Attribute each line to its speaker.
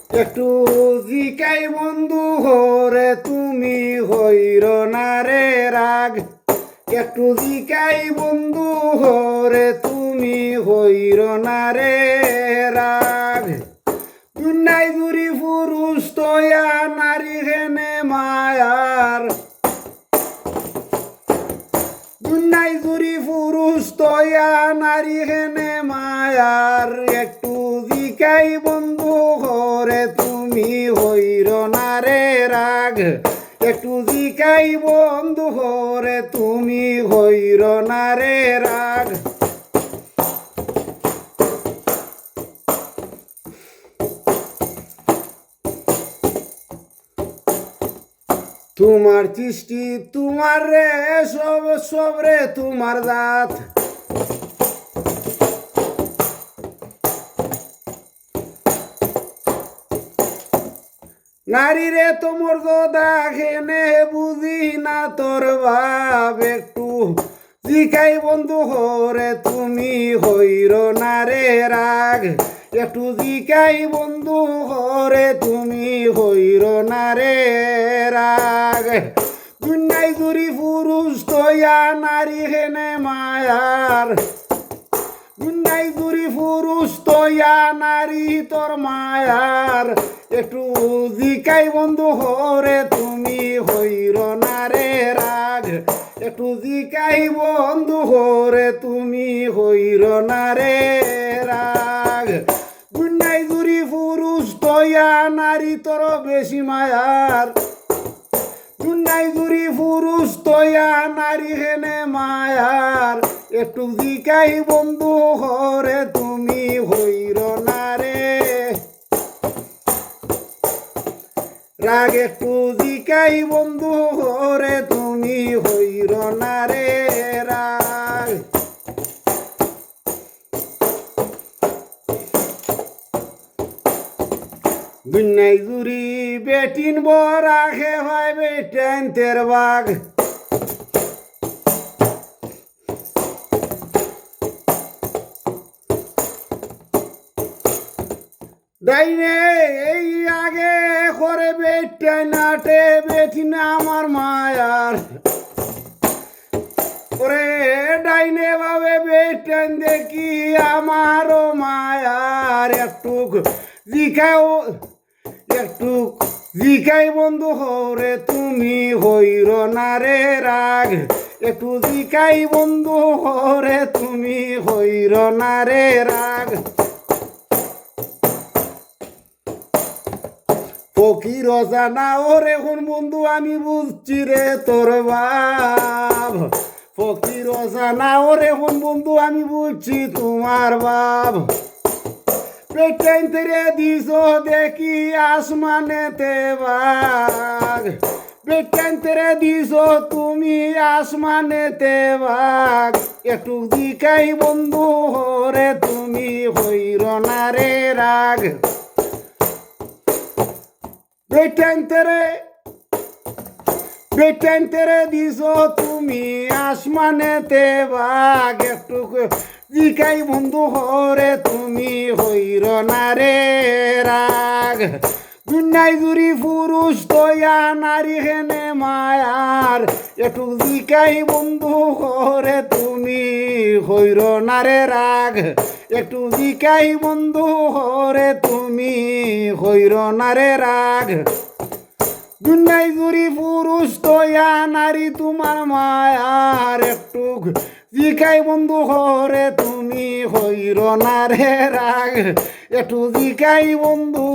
Speaker 1: একটু জিকাই বন্ধু হরে তুমি হইর না রে রাগ। একটু জিকাই বন্ধু হরে তুমি হইর না রে রাগ। দুনিয়ায় জুড়ি পুরুষ তয়া নারী হেনে মায়ার। দুনিয়ায় জুড়ি পুরুষ তয়া নারী হেনে মায়ার। একটু জিকাই বন্ধু হরে তুমি হইর না রে রাগ। একটু জিকাই বন্ধু হরে তুমি হইর না রে রাগ। তোমার সৃষ্টি তোমার রে সব সব রে তোমার জাত। নারী রে তোমর দেখেনে বুঝি না তোর ভাব। একটু জিকাই বন্ধু হরে তুমি হইর না রে রাগ। একটু জিকাই বন্ধু হরে তুমি হইর না রে রাগ। দুনিয়ায় জুড়ি পুরুষ তয়া নারী হেনে মায়ার। দুনিয়ায় জুড়ি পুরুষ তয়া নারী তোর মায়ার। একটু জিকাই বন্ধু হরে তুমি হইর না রে রাগ। একটু জিকাই বন্ধু হরে তুমি হইর না রে রাগ। দুনিয়ায় জুড়ি পুরুষ তয়া নারী তোর বেশি মায়ার। দুনিয়ায় জুড়ি পুরুষ তয়া নারী হেনে মায়ার। একটু জিকাই বন্ধু হরে তুমি হইর না রে রাগ। একটু জিকাই বন্ধু হরে তুমি হইর না রে রাগ। দুনিয়ায় জুড়ি বেটিন বর আখে হয় বেটেন তের বাঘ। ডাইনে এই আগে করে বেটে নাটে বেঠিন আমার মায়ার। ওরে ডাইনে ভাবে বেটেন দেখি আমারও মায়ার। একটু জিখাও একটু জিখাই বন্ধু হরে তুমি হইর না রে রাগ। একটু জিখাই বন্ধু হরে তুমি হইর না রে রাগ। ফকির জানা ওরে কোন বন্ধু আমি বুঝছি রে তোর বাপ। ফকির জানা ওরে কোন বন্ধু আমি বুঝছি তোমার বাপ। পেটেন তেরে দিস দেখি আসমানেতে বাঘ। পেটেন তেরে দিস তুমি আসমানেতে বাঘ। একটু দিকাই বন্ধু হরে তুমি হইর না রে রাগ। পেটেন তেরে দিস তুমি আসমানেতে বাঘ। একটু জিকাই বন্ধু হরে তুমি হইর না রে রাগ। দুনিয়ায় জুড়ি পুরুষ তয়া নারী হেনে মায়ার। একটু জিকাই বন্ধু হরে তুমি হইর না রে রাগ। একটু জিকাই বন্ধু হরে তুমি হইর না রে রাগ। দুনিয়ায় জুড়ি পুরুষ তয়া নারী তোমার মায়ার। একটু জিকাই বন্ধু হরে তুমি হইর না রে রাগ। একটু জিকাই বন্ধু